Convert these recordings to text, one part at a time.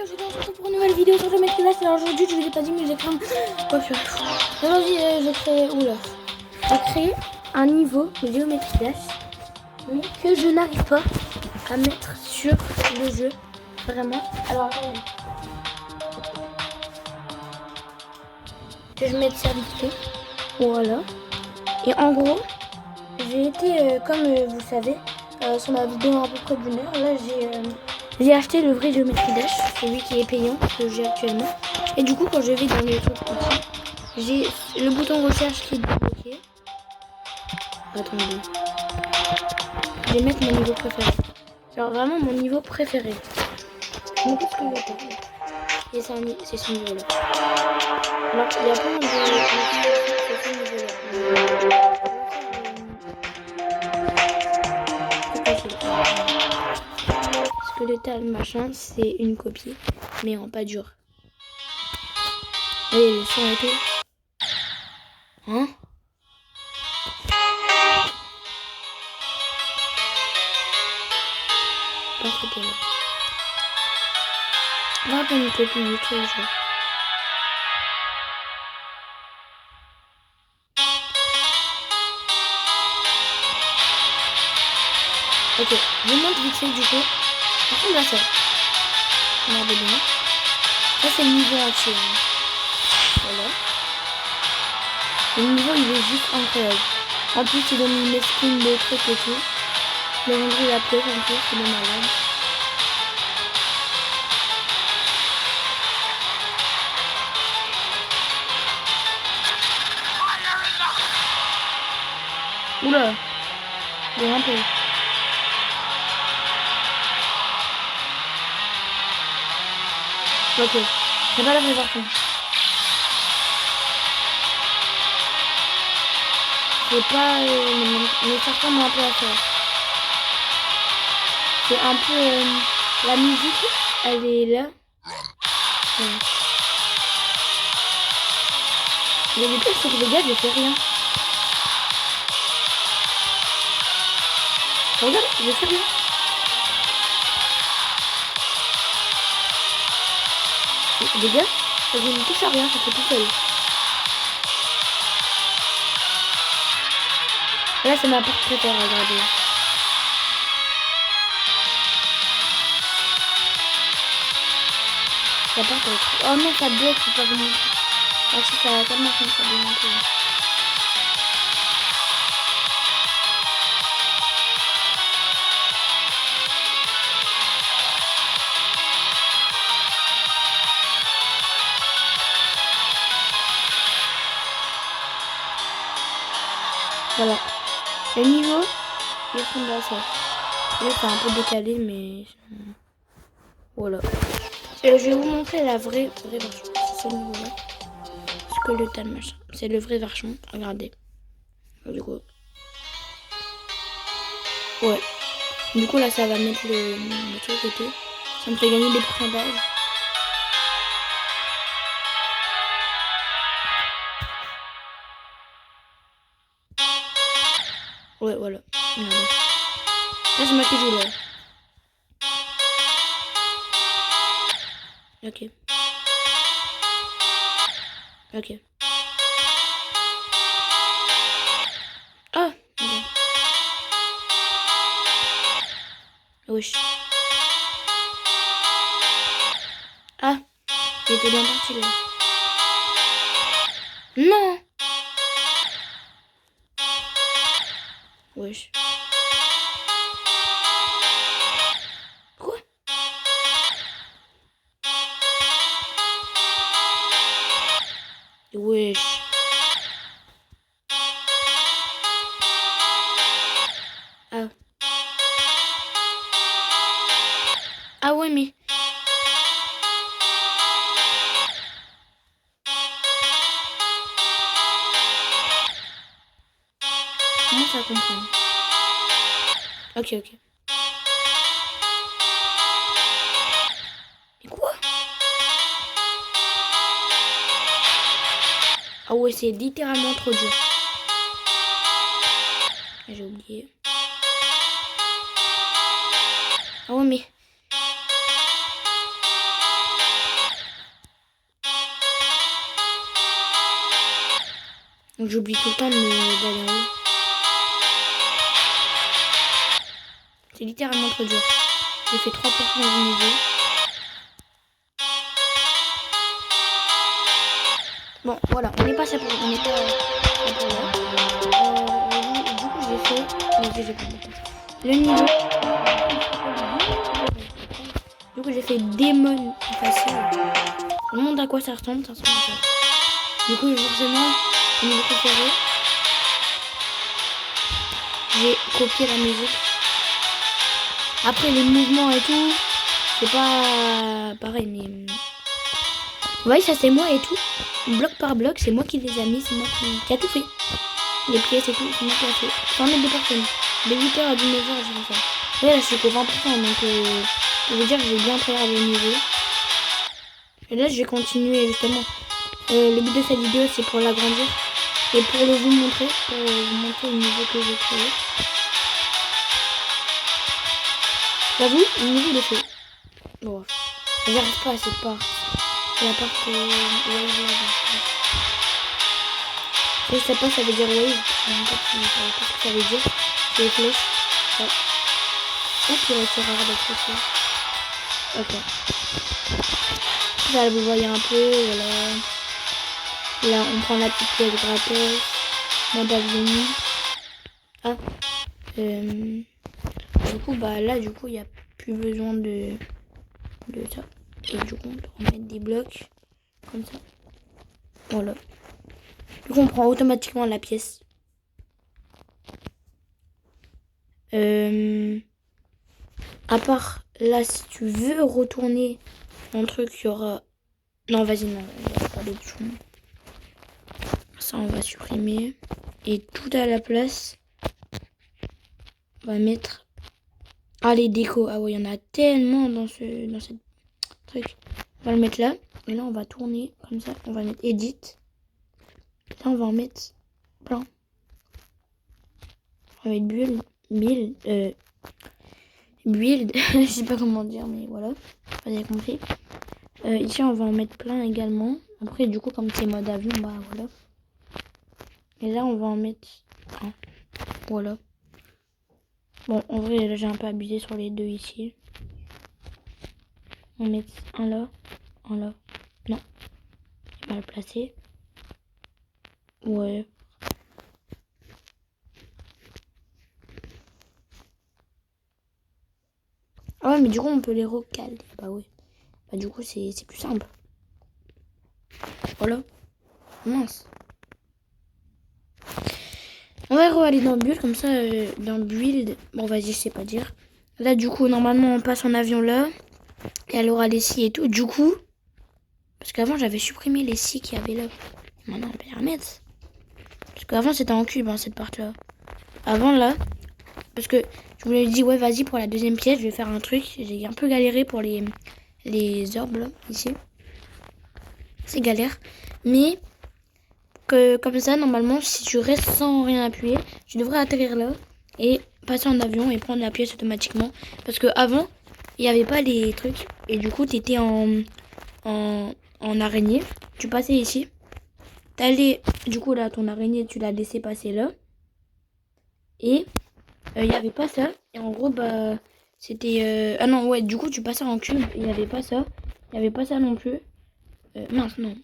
aujourd'hui on se retrouve pour une nouvelle vidéo sur Geometry Dash. Alors aujourd'hui je vous ai pas dit mais j'ai créé aujourd'hui j'ai créé un niveau de Geometry Dash mais que je n'arrive pas à mettre sur le jeu vraiment. Alors attendez que je mette ça vite fait. Voilà. Et en gros j'ai été comme vous le savez sur ma vidéo à peu près d'une heure là j'ai acheté le vrai Geometry Dash, celui qui est payant que j'ai actuellement. Et du coup quand je vais dans les trucs ici, j'ai le bouton recherche qui est débloqué. Attendez. Je vais mettre mon niveau préféré. Genre vraiment mon niveau préféré. Je me dis ce que je vais faire. Et c'est ce niveau là. Alors il y a plein de c'est ce niveau là. Skeletal machin, c'est une copie, mais en pas dur. Et le son et tout. Hein? Pas c'était là. On va prendre une copie du truc, genre. Ok, je vous montre vite fait du coup. Ça ressemble à ça. Regardez bien. Ça c'est le niveau entier. Hein. Voilà. Le niveau il est juste incroyable. En plus ils ont mis une skin de trucs et tout. Le rendu la peur en plus, c'est le malade. Oula, j'ai un peu. Ok, c'est pas la vraie version. C'est pas... mais ça ressemble un peu à ça. C'est un peu... la musique, elle est là. Ouais. Mais le pire, c'est que les gars, je fais rien. Regarde, je fais rien. Les gars, je ne touche à rien, ça fait tout seul. Et là, c'est ma part préférée, regardez. La part est... Oh non, ça bloque, c'est pas vraiment... Ah si, ça va tellement comme ça bloque un peu. Voilà. Le niveau, il ressemble à ça. Là, c'est un peu décalé, mais... Voilà. Et je vais vous montrer la vraie version. C'est ce niveau-là. Skeletal machin. C'est le vrai version. Regardez. Du coup. Ouais. Du coup, là, ça va mettre le truc et tout. Ça me fait gagner des pourcentages. Ouais, voilà. Regardez. Là, c'est moi qui joue, là. Ok. Ok. Ah, ok. Wesh. Ah, il était bien parti, là. Non. Wesh. Quoi? Wesh. Ah. Ah ouais, mais... Comment ça comprend? Ok, ok. Mais quoi? Ah ouais, c'est littéralement trop dur. J'ai oublié. Ah ouais, mais... Donc j'oublie tout le temps d'aller en haut. C'est littéralement trop dur. J'ai fait 3% du niveau. Bon, voilà, on n'est pas ça pour... On n'est pas pour là. Du coup, j'ai fait... Le niveau... Du coup, j'ai fait démon facile. Je me montre à quoi ça ressemble. Ça ressemble à ça. Du coup, forcément, mon niveau préféré. J'ai copié la musique. Après, les mouvements et tout, c'est pas pareil, mais... Vous voyez, ça c'est moi et tout. Bloc par bloc, c'est moi qui les ai mis, c'est moi qui a tout fait. Les pièces et tout, c'est moi qui a fait. 100 mètres de personnes. De 8h à 19h, j'ai fait ça. Et là, je suis qu'au 20%, donc je veux dire que j'ai bien travaillé le niveau. Et là, je vais continuer justement. Le but de cette vidéo, c'est pour l'agrandir. Et pour vous montrer le niveau que j'ai créé. J'avoue, le niveau il est fait. Bon, j'arrive pas à cette part. C'est la part que... Je sais pas, ça veut dire wave. Je sais pas ce que ça veut dire. C'est les flèches. Ouais. Ok, c'est rare d'être ça. Ok. Là, vous voyez un peu, voilà. Là, on prend la petite pièce gratos. Mode avion. Ah. Du coup, bah là, il n'y a plus besoin de ça. Et du coup, on peut remettre des blocs comme ça. Voilà. Du coup, on prend automatiquement la pièce. À part là, si tu veux retourner un truc, il y aura... Non, vas-y, non, il n'y a pas d'option. Ça, on va supprimer. Et tout à la place, on va mettre... Ah, les décos. Ah ouais, il y en a tellement dans cette truc. On va le mettre là. Et là, on va tourner comme ça. On va mettre Edit. Là, on va en mettre plein. On va mettre build. Je sais pas comment dire, mais voilà. Vous avez compris. Ici, on va en mettre plein également. Après, du coup, comme c'est mode avion, bah voilà. Et là, on va en mettre un. Voilà. Bon, en vrai, là, j'ai un peu abusé sur les deux ici. On va mettre un là, un là. Non. Je vais mal placer. Ouais. Ah ouais, mais du coup, on peut les recaler. Bah oui. Bah du coup, c'est plus simple. Voilà. Mince. On va aller dans build, comme ça, dans build. Bon, vas-y, je sais pas dire. Là, du coup, normalement, on passe en avion là. Et elle aura les scies et tout. Du coup, parce qu'avant, j'avais supprimé les scies qu'il y avait là. Maintenant, on peut les remettre. Parce qu'avant, c'était en cube, hein, cette partie-là. Avant, là, parce que je vous l'avais dit, ouais, vas-y, pour la deuxième pièce, je vais faire un truc. J'ai un peu galéré pour les orbes, là, ici. C'est galère. Mais, comme ça, normalement, si tu restes sans rien appuyer, tu devrais atterrir là et passer en avion et prendre la pièce automatiquement. Parce que avant, il n'y avait pas les trucs. Et du coup, tu étais en araignée. Tu passais ici. T'allais, du coup, là, ton araignée, tu l'as laissé passer là. Et il n'y avait pas ça. Et en gros, bah, c'était... Ah non, ouais, du coup, tu passais en cube. Il n'y avait pas ça. Il n'y avait pas ça non plus. Mince, non.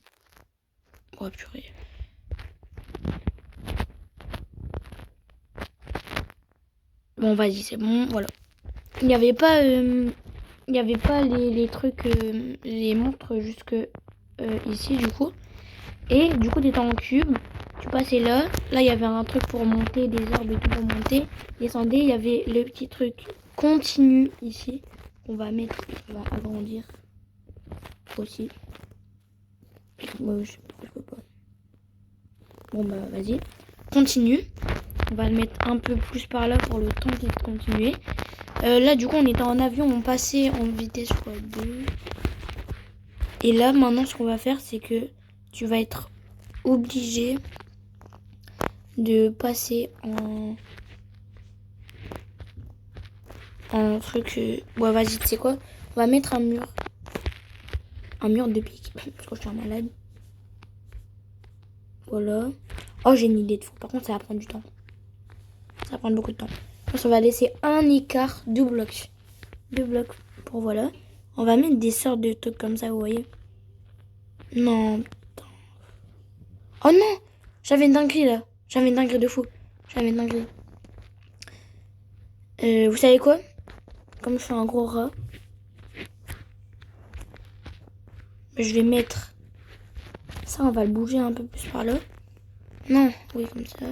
Oh, purée. Bon, vas-y, c'est bon, voilà. Il n'y avait pas, les trucs, les montres jusque ici, du coup. Et du coup, tu étais en cube, tu passais là. Là, il y avait un truc pour monter, des orbes et tout pour monter. Descendez, il y avait le petit truc continu ici. On va mettre, on va agrandir aussi. Moi, je sais pas, je peux pas. Bon, bah, vas-y. Continue. On va le mettre un peu plus par là pour le temps qu'il continue. Là, du coup, on était en avion, on passait en vitesse x2. Et là, maintenant, ce qu'on va faire, c'est que tu vas être obligé de passer en truc. Ouais, vas-y, tu sais quoi? On va mettre un mur. Un mur de pique. Parce que je suis un malade. Voilà. Oh, j'ai une idée de fou. Par contre, ça va prendre du temps. Ça va prendre beaucoup de temps. Je pense qu'on va laisser un écart, 2 blocs. 2 blocs pour voilà. On va mettre des sortes de trucs comme ça, vous voyez. Non, putain. Oh non! J'avais une dinguerie là. J'avais une dinguerie de fou. J'avais une dinguerie. Vous savez quoi? Comme je suis un gros rat, je vais mettre ça, on va le bouger un peu plus par là. Non, oui, comme ça.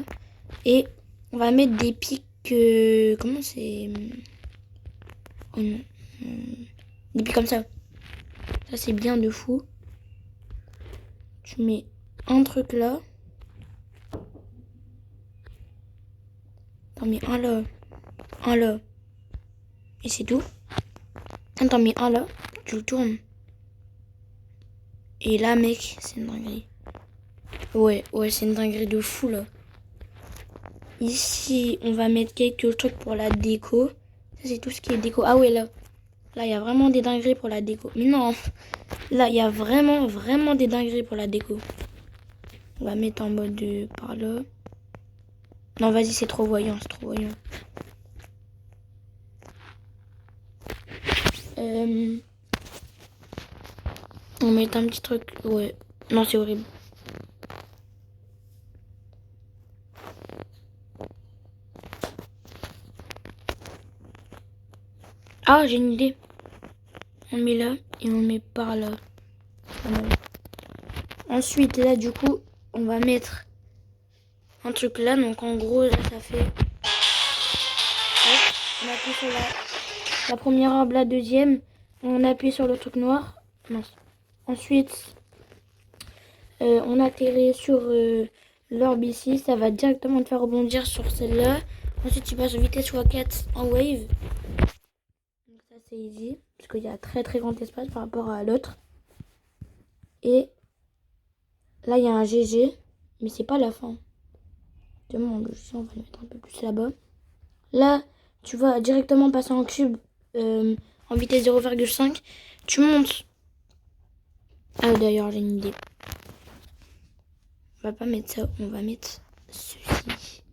Et on va mettre des pics. Comment c'est? Oh non. Des pics comme ça. Ça, c'est bien de fou. Tu mets un truc là. T'en mets un là. Un là. Et c'est tout. T'en mets un là. Tu le tournes. Et là, mec, c'est une dinguerie. Ouais, c'est une dinguerie de fou là. Ici, on va mettre quelques trucs pour la déco. Ça, c'est tout ce qui est déco. Ah ouais, là. Là, il y a vraiment des dingueries pour la déco. Mais non. Là, il y a vraiment des dingueries pour la déco. On va mettre en mode par là. Non, vas-y, c'est trop voyant, c'est trop voyant. On met un petit truc. Ouais. Non, c'est horrible. Ah, j'ai une idée. On met là et on met par là. Ensuite, là, du coup, on va mettre un truc là. Donc, en gros, là, ça fait... Hop, on appuie sur la première orbe, la deuxième. On appuie sur le truc noir. Mince. Ensuite, on atterrit sur l'orbe ici. Ça va directement te faire rebondir sur celle-là. Ensuite, tu passes vitesse x4 en wave. Donc ça, c'est easy. Parce qu'il y a très grand espace par rapport à l'autre. Et là, il y a un GG. Mais c'est pas la fin. Justement, le GG, on va le mettre un peu plus là-bas. Là, tu vas directement passer en cube en vitesse 0,5. Tu montes. Ah, d'ailleurs, j'ai une idée. On va pas mettre ça, on va mettre ceci.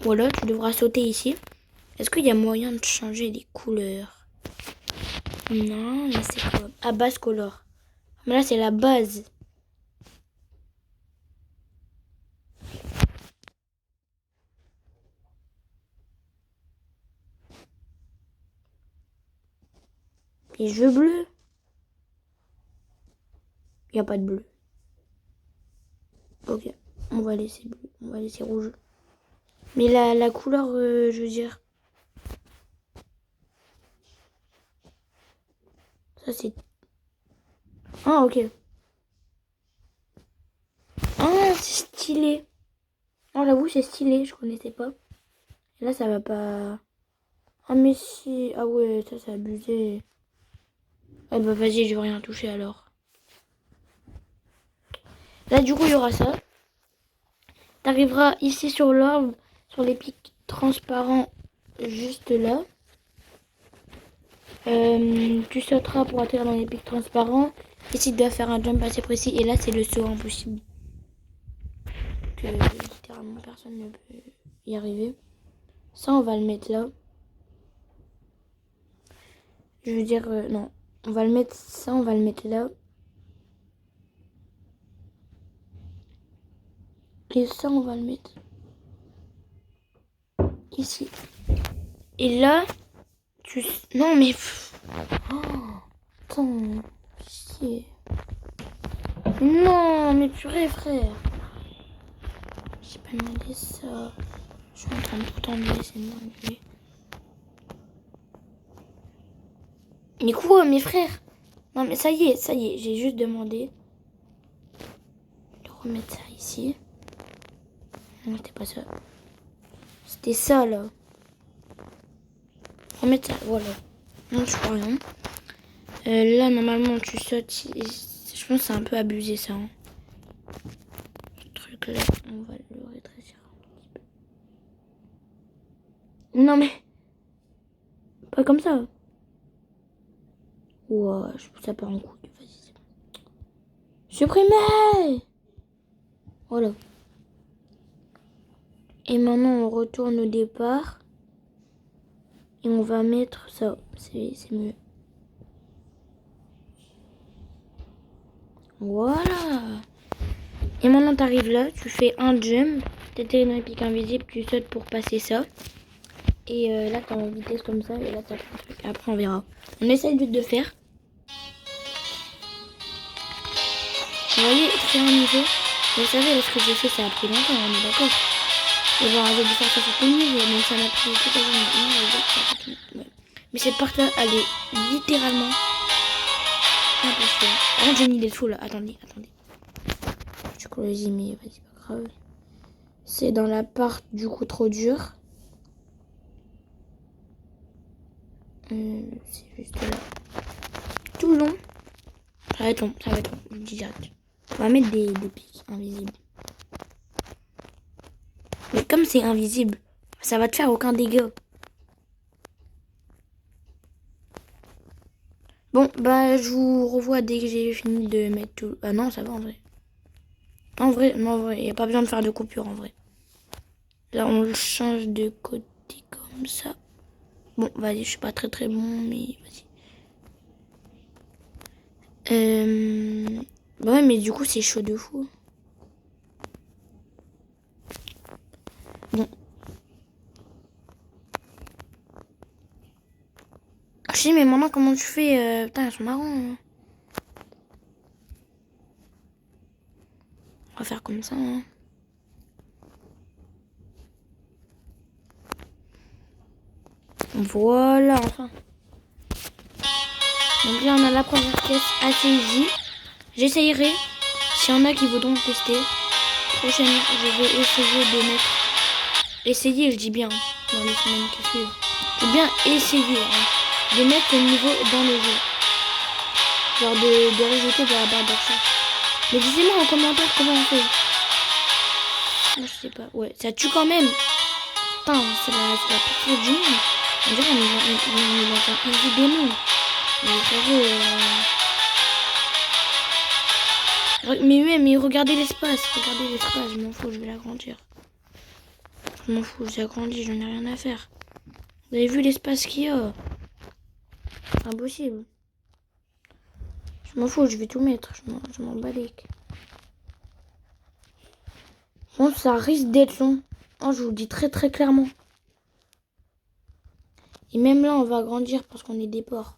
Voilà, tu devras sauter ici. Est-ce qu'il y a moyen de changer les couleurs? Non, mais c'est quoi? Ah, base color. Mais là, c'est la base. Les jeux bleus. Il n'y a pas de bleu. Ok, on va laisser bleu, on va laisser rouge. Mais la couleur, je veux dire... Ça, c'est... Ah, ok. Ah, c'est stylé. Oh, j'avoue, c'est stylé, je connaissais pas. Et là, ça va pas... Ah, mais si... Ah ouais, ça, c'est abusé. Ah bah, vas-y, je vais rien toucher, alors. Là, du coup, il y aura ça. T'arriveras ici sur l'orbe, sur les pics transparents, juste là. Tu sauteras pour atterrir dans les pics transparents. Ici, tu dois faire un jump assez précis. Et là, c'est le saut impossible. Que littéralement personne ne peut y arriver. Ça, on va le mettre là. Je veux dire, non. On va le mettre, ça, on va le mettre là. Et ça, on va le mettre ici. Et là, tu... Non, mais... Oh, attends. Chier. Non, mais purée, frère. J'ai pas demandé ça. Je suis en train de tout enlever, c'est une dinguerie. Mais quoi, mes frères? Non, mais ça y est, j'ai juste demandé de remettre ça ici. Non, c'était pas ça. C'était ça, là. Remettre ça, voilà. Non, je crois rien. Là, normalement, tu sautes. Je pense que c'est un peu abusé, ça. Hein. Ce truc-là, on va le rétrécir un petit peu. Non, mais... Pas comme ça. Ouah, ça part en couille. Vas-y, c'est bon. Supprimer. Voilà. Et maintenant, on retourne au départ. Et on va mettre ça. C'est mieux. Voilà. Et maintenant, tu arrives là. Tu fais un jump. Tu atterris dans les pics invisibles. Tu sautes pour passer ça. Et là, tu es en vitesse comme ça. Et là, tu as un truc. Après, on verra. On essaye vite de faire. Vous voyez, c'est un niveau. Vous savez, là, ce que j'ai fait, ça a pris longtemps. On est d'accord. Et bon, j'ai dû faire ça sur tout le niveau. Donc, ça m'a pris toute la journée. Ouais. Mais cette partie-là, elle est littéralement impossible. Par contre, j'ai mis des sous là. Attendez. Je crois que j'ai mis, vas-y, pas grave. C'est dans la part du coup trop dure. C'est juste là. Tout le long. Ça va être long. Je vous dis direct. On va mettre des pics invisibles. Mais comme c'est invisible, ça va te faire aucun dégât. Bon, bah, je vous revois dès que j'ai fini de mettre tout. Ah non, ça va en vrai. En vrai, il n'y a pas besoin de faire de coupure en vrai. Là, on le change de côté comme ça. Bon, vas-y, je suis pas très bon, mais vas-y. Bah ouais, mais du coup, c'est chaud de fou. Bon. Je sais, mais maman, comment tu fais putain, elles sont marrants. Hein. On va faire comme ça. Hein. Voilà, enfin. Donc là, on a la première pièce assez easy. J'essayerai. S'il y en a qui voudront tester, prochainement, je vais essayer de mettre... Essayer, je dis bien, dans les semaines qui suivent. Ou bien essayer de mettre le niveau dans le jeu. Genre de rajouter de la barre de recherche. Mais dites-moi en commentaire comment on fait. Moi, je sais pas. Ouais, ça tue quand même. Putain, c'est la pire du monde. On dirait qu'on est dans un easy démon. Mais frérot... Mais regardez l'espace. Je m'en fous, je vais l'agrandir. Je m'en fous, j'ai agrandi, j'en ai rien à faire. Vous avez vu l'espace qu'il y a? Impossible. Je m'en fous, je vais tout mettre. Je m'en balèque. Bon, ça risque d'être long. Oh, je vous le dis très clairement. Et même là, on va agrandir parce qu'on est des porcs.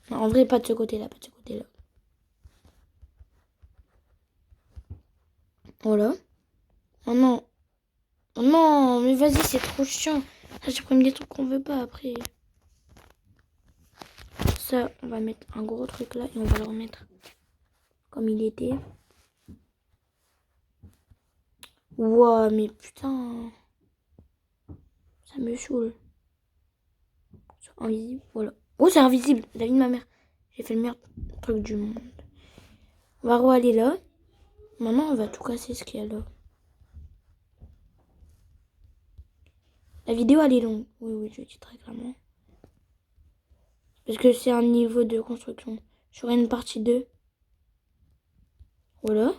Non, en vrai, pas de ce côté-là, Voilà. Oh non. Oh non, mais vas-y, c'est trop chiant. Ça supprime des trucs qu'on veut pas après. Ça, on va mettre un gros truc là et on va le remettre comme il était. Ouah, mais putain. Ça me saoule. Invisible, voilà. Oh, c'est invisible. La vie de ma mère. J'ai fait le meilleur truc du monde. On va re-aller là. Maintenant, on va tout casser ce qu'il y a là. La vidéo, elle est longue. Oui, je dis très clairement. Parce que c'est un niveau de construction. J'aurai une partie 2. Voilà.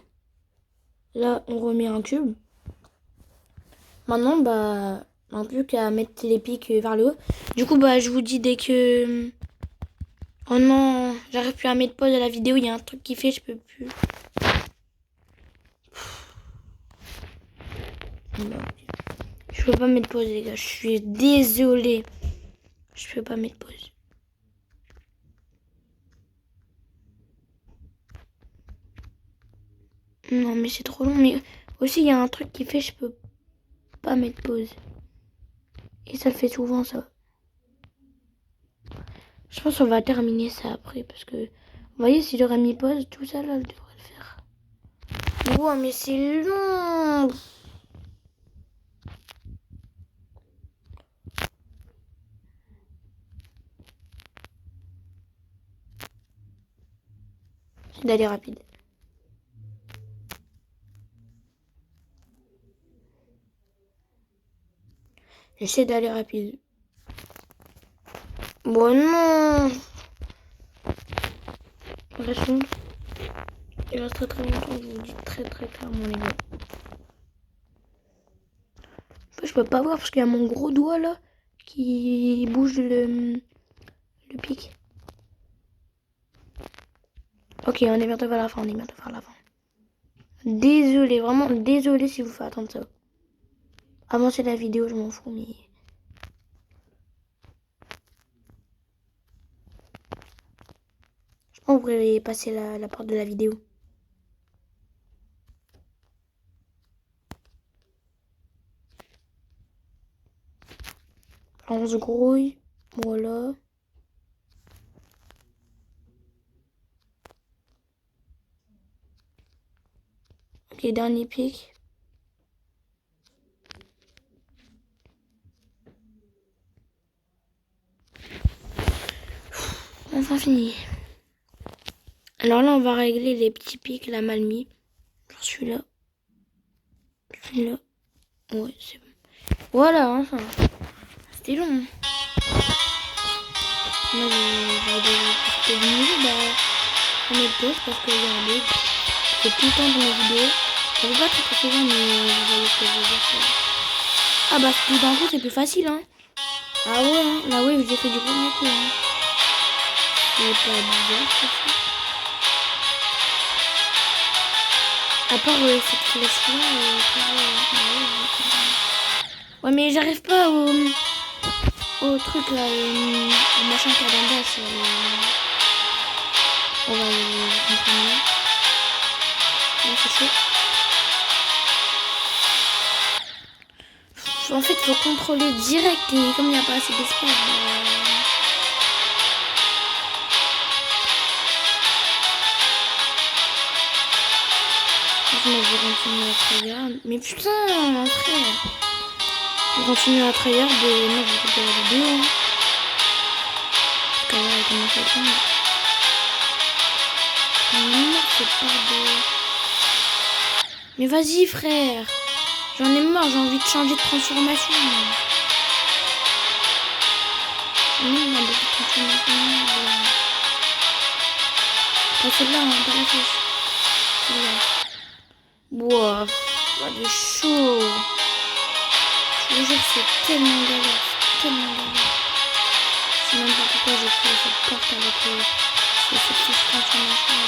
Là, on remet un cube. Maintenant, bah, on n'a plus qu'à mettre les pics vers le haut. Du coup, bah, je vous dis dès que... Oh non, j'arrive plus à mettre pause à la vidéo. Il y a un truc qui fait, je peux plus. Je peux pas mettre pause, les gars. Je suis désolée. Je peux pas mettre pause. Non, mais c'est trop long. Mais aussi, il y a un truc qui fait, je peux pas mettre pause. Et ça fait souvent ça. Je pense qu'on va terminer ça après. Parce que, vous voyez, si j'aurais mis pause, tout ça là, je devrais le faire. Wow, mais c'est long. D'aller rapide. J'essaie d'aller rapide. Bon non. Restons. Il reste très très longtemps, je vous le dis très très clairement les gars. Je peux pas voir parce qu'il y a mon gros doigt là qui bouge le pic. Ok, on est bientôt vers la fin, Désolé, vraiment désolé si vous faites attendre ça. Avancez la vidéo, je m'en fous, mais... Je pense que vous pourrez passer la porte de la vidéo. Alors, on se grouille. Voilà. Ok, dernier pic. Enfin fini. Alors là, on va régler les petits pics, la mal mis. Genre celui-là. Celui-là. Ouais, c'est bon. Voilà, enfin. C'était long. Hein. Moi, j'ai du niveau, on est pause parce qu'il y a un bug. C'est tout le temps dans mes vidéos. Ça veut pas très souvent, mais vous voyez ce que je veux dire. Ah bah, tout d'un coup, c'est plus facile, hein. Ah ouais, hein. Là, ouais, j'ai fait du premier coup, hein. C'est pas bizarre, ça. À part cette flèche-là, ouais, mais j'arrive pas au truc là, au machin calendache. On va le comprendre. Là, c'est chaud. En fait, il faut contrôler direct et comme il n'y a pas assez d'espace, je vais continuer à tryhard. Mais putain, frère. On continue à tryhard et moi je vais couper la vidéo. Hein. Parce que là, elle commence à tomber. Non, c'est pas de... Mais vas-y, frère. J'en ai marre, j'ai envie de changer de transformation. J'en ai marre de cette transformation. Pas celle-là, hein, pas la flèche. Celle-là. Wow, c'est chaud. Je vous jure, c'est tellement galère. Je sais même pas pourquoi j'ai créé cette porte avec cette petite transformation.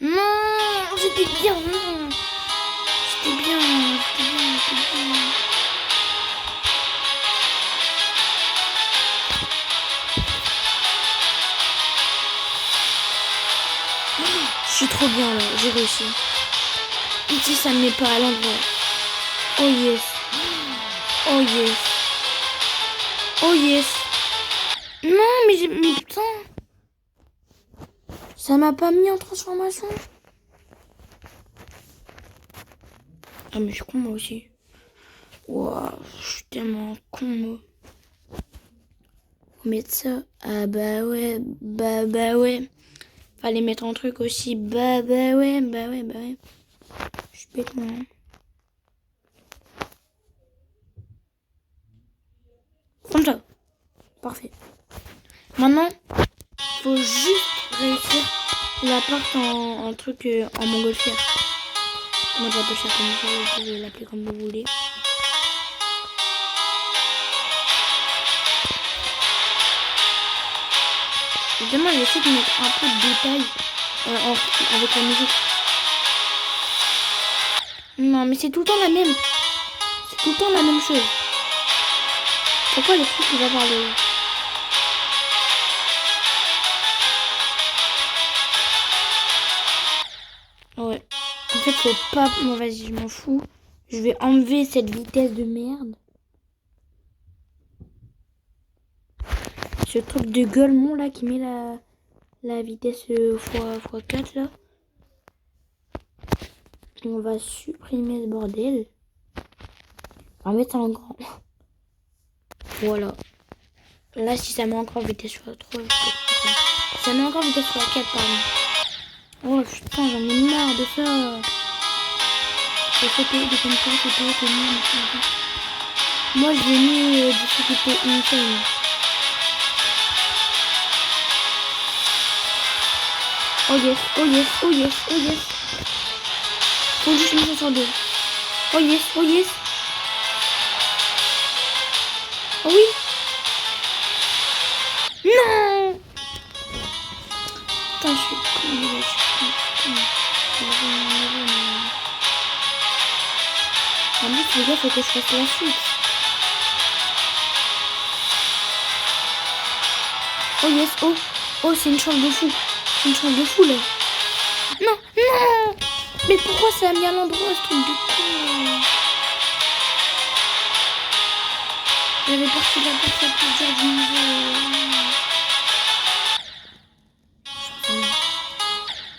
Non, c'était bien, non. C'était bien. Je suis trop bien là, j'ai réussi. Ici, ça ne met pas à l'endroit. Oh yes. Oh yes. Oh yes. Non, mais putain. Ça m'a pas mis en transformation. Ah, mais je suis con moi aussi. Waouh, je suis tellement con moi. Faut mettre ça. Ah bah ouais. Fallait mettre un truc aussi. Bah ouais. Je suis bête moi. Hein. Comme ça. Parfait. Maintenant, faut juste réussir la porte en truc en montgolfière. Moi j'appelle ça comme ça, vous pouvez l'appeler comme vous voulez. Évidemment, j'essaie de mettre un peu de détail avec la musique. Non, mais c'est tout le temps la même. C'est tout le temps la même chose. Pourquoi les trucs, il va voir le... Ouais. En fait, faut pas... Bon, vas-y, je m'en fous. Je vais enlever cette vitesse de merde. Ce truc de gueulement, là, qui met la vitesse x4, là. On va supprimer ce bordel. On va mettre ça en grand. Voilà. Là, si ça met encore vitesse x3, ça met encore vitesse x4, pardon. Oh putain, j'en ai marre de ça. Je fais payer des comme ça, c'est payer comme moi. Moi, je vais mis difficulté insane. Oh yes, oh yes, oh yes, oh yes. Faut juste une chance sur deux. Oh yes, oh yes. Oh oui. Non. Putain, je suis con. En plus, les gars, faut que je fasse la suite. Oh yes, oh. Oh, c'est une chance de fou. C'est une chance de fou, là. Non, non. Mais pourquoi ça a mis à l'endroit, ce truc de con? J'avais parti la porte la plus dure du niveau.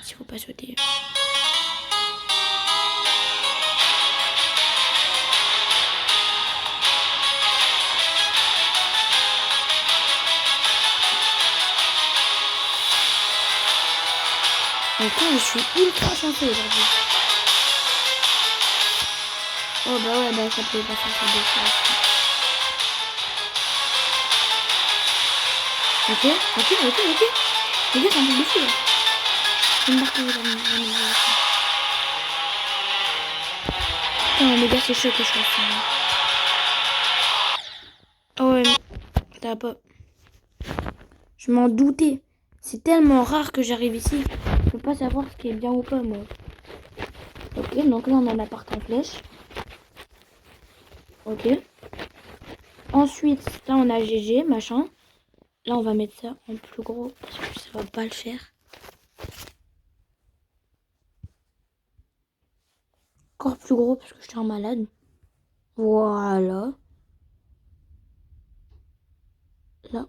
S'il faut pas sauter. Donc là, je suis ultra chanceux aujourd'hui. Oh bah ouais, bah ça pouvait pas faire ça deux fois. Ok. Les gars, c'est un truc de fou là. Je vais me marquer la niveau. Putain, les gars, c'est chaud que je fasse ça. Oh ouais, t'as pas. Je m'en doutais. C'est tellement rare que j'arrive ici. Je peux pas savoir ce qui est bien ou pas, moi. Ok, donc là, on a l'appart en flèche. Ok. Ensuite, là, on a GG, machin. Là, on va mettre ça en plus gros parce que ça va pas le faire. Encore plus gros parce que je suis un malade. Voilà. Là.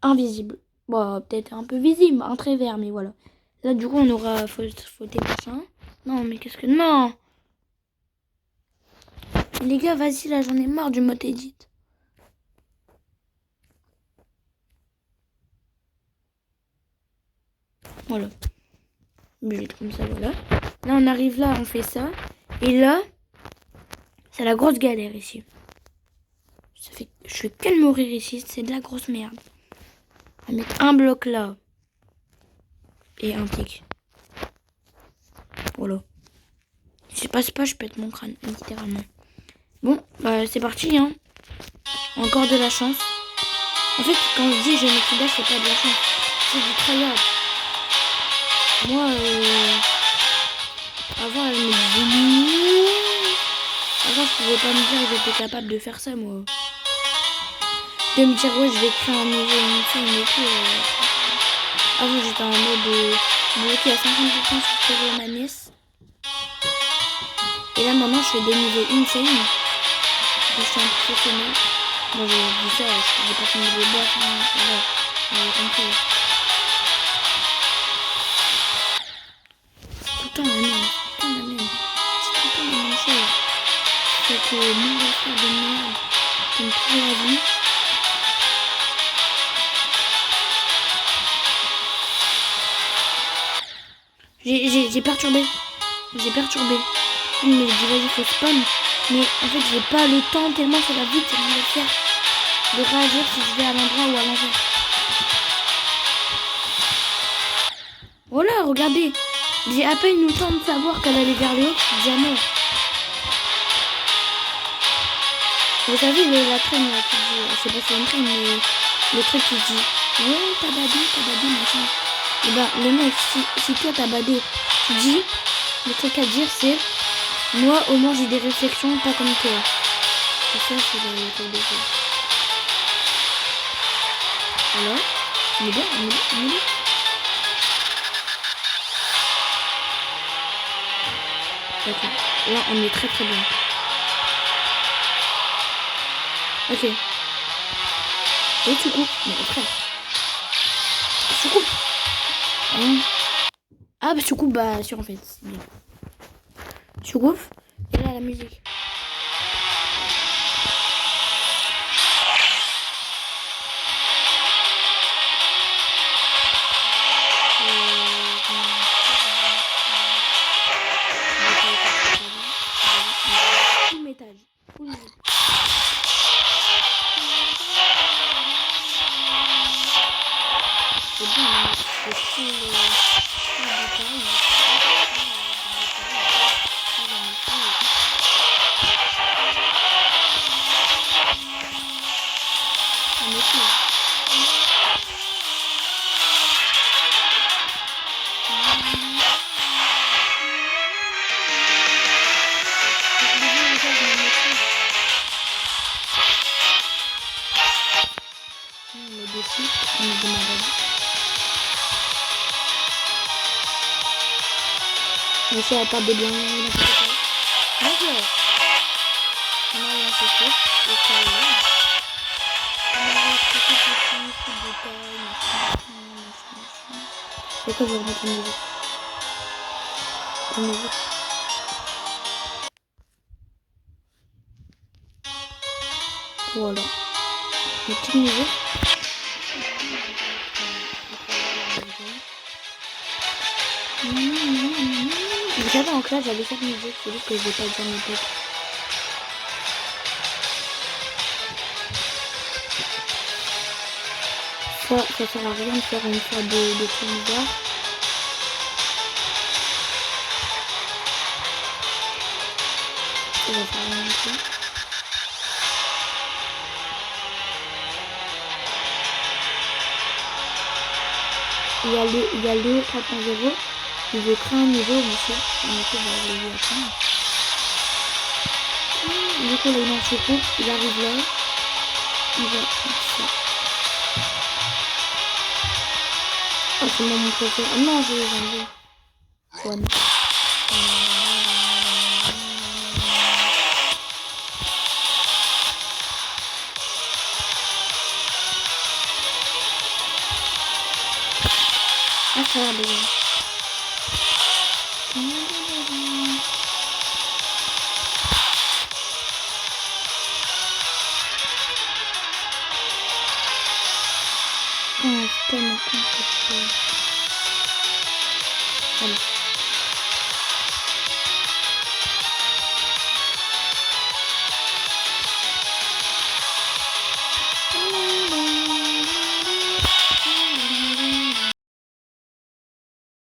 Invisible. Bon, peut-être un peu visible, un trait vert, mais voilà. Là, du coup, on aura fauté machin. Non, mais qu'est-ce que... Non. Les gars, vas-y, là, j'en ai marre du mode edit. Voilà. Mais comme ça, voilà. Là, on arrive là, on fait ça. Et là, c'est la grosse galère ici. Ça fait... Je fais que de mourir ici. C'est de la grosse merde. On va mettre un bloc là. Et un tic. Voilà. Si je passe pas, je pète mon crâne, littéralement. Bon, bah, c'est parti, hein. Encore de la chance. En fait, quand je dis je maîtrise dash, c'est pas de la chance. C'est du tryhard. Moi, avant, elle me disait... Avant, je pouvais pas me dire que j'étais capable de faire ça, moi. De me dire, ouais, je vais créer un nouveau une et tout. Avant, j'étais en mode bloqué à 50% sur ma NES. Et là, maintenant, je fais des niveaux insane. Je suis un professionnel. Bon, j'ai dit ça, j'ai pas fini de boîte. Voilà, vous avez compris. C'est tout le temps la même. C'est tout le temps la même chose. C'est que mon affaire de merde qui me trouve la vie. J'ai perturbé. Il me dit vas-y, faut spawn. Mais en fait, j'ai pas le temps tellement ça va vite de faire. De réagir si je vais à l'endroit ou à l'envers. Voilà, regardez. J'ai à peine eu le temps de savoir qu'elle allait vers le haut. Je suis déjà mort. Vous savez, la traîne là qui dit, je sais pas si c'est une traîne, mais le truc qui dit ouais, t'as badé, machin. Et ben, le mec, si toi t'as badé, tu dis, le truc à dire c'est moi, au moins, j'ai des réflexions pas comme toi. Et ça, c'est le truc de ça. Alors, on est bon. Ok, là, on est très bien. Ok. Et tu coupes. Mais après. Tu coupes. Ah, bah tu coupes, bah, sur en fait. C'est bien. Tu coupes. Et là, la musique. Full métal. C'est bien, c'est aussi. On est dessus, on est des malades. Mais si elle part des blancs, il a pas de bonjour. On a un peu plus, et ça y est. On a un peu plus de taille, machin. C'est quoi, je vais remettre une musique. Une musique. Voilà. Une petite musique. Vous savez, en classe, j'avais cette musique, c'est juste que je vais pas dire mes potes. Ça sert à rien de faire une sorte de film bizarre. Ça va faire rien du tout. Il y a le 3.0. Il veut créer un niveau, monsieur. On essaie de le apprendre. Du coup, là, il est en secours. Il arrive là. Il va faire ça. Ah, c'est moi mon préféré. Ah non, je vais les enlever. Ouais, non. Ah, ça va déjà. Oh, c'est tellement compliqué. Allez.